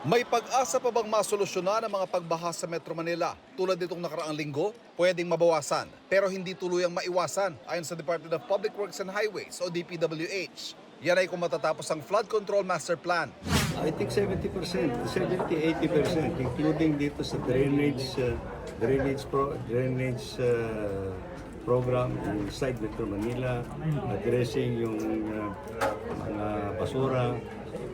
May pag-asa pa bang masolusyonan ang mga pagbaha sa Metro Manila tulad nitong nakaraang linggo? Pwedeng mabawasan pero hindi tuluyang maiwasan ayon sa Department of Public Works and Highways o DPWH. Yan ay kung matatapos ang Flood Control Master Plan. I think 70%, 70-80%, including dito sa program inside Metro Manila, addressing yung mga basura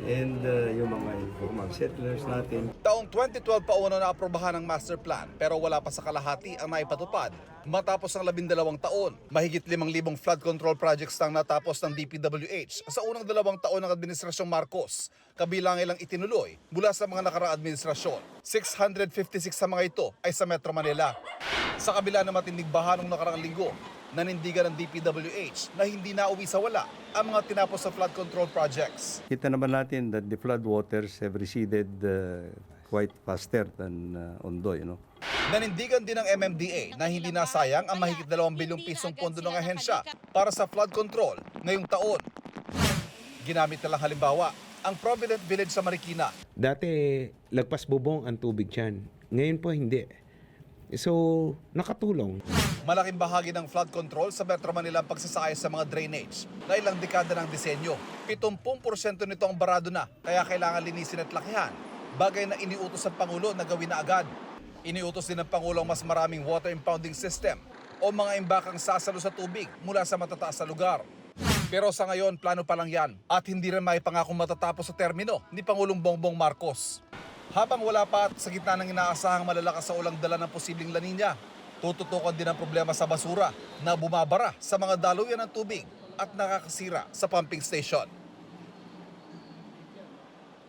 and yung mga informal settlers natin. Taong 2012 pa una na aprobahan ang master plan pero wala pa sa kalahati ang naipatupad. Matapos ang 12 taon, mahigit 5,000 flood control projects nang natapos ng DPWH sa unang 2 taon ng Administrasyong Marcos, kabilang ilang itinuloy mula sa mga nakaraang administrasyon. 656 sa mga ito ay sa Metro Manila. Sa kabila ng matinding baha noong nakaraang linggo, nanindigan ng DPWH na hindi nauwi sa wala ang mga tinapos sa flood control projects. Kita naman natin that the flood waters have receded quite faster than Ondoy, no? Nanindigan din ng MMDA na hindi nasayang ang mahigit 2 bilyong pisong pondo ng ahensya para sa flood control ngayong taon. Ginamit na lang halimbawa ang Provident Village sa Marikina. Dati, lagpas bubong ang tubig dyan. Ngayon po, hindi. So, nakatulong. Malaking bahagi ng flood control sa Metro Manila ang pagsasayos sa mga drainage na ilang dekada ng disenyo. 70% nito ang barado na, kaya kailangan linisin at lakihan. Bagay na iniutos ng Pangulo na gawin na agad. Iniutos din ng Pangulo ang mas maraming water impounding system o mga imbakang sasalo sa tubig mula sa matataas na lugar. Pero sa ngayon, plano pa lang yan at hindi rin may pangakong matatapos sa termino ni Pangulong Bongbong Marcos. Habang wala pa at sa gitna ng inaasahang malalakas sa ulang dala ng posibleng La Nina, tututukan din ang problema sa basura na bumabara sa mga daluyan ng tubig at nakakasira sa pumping station.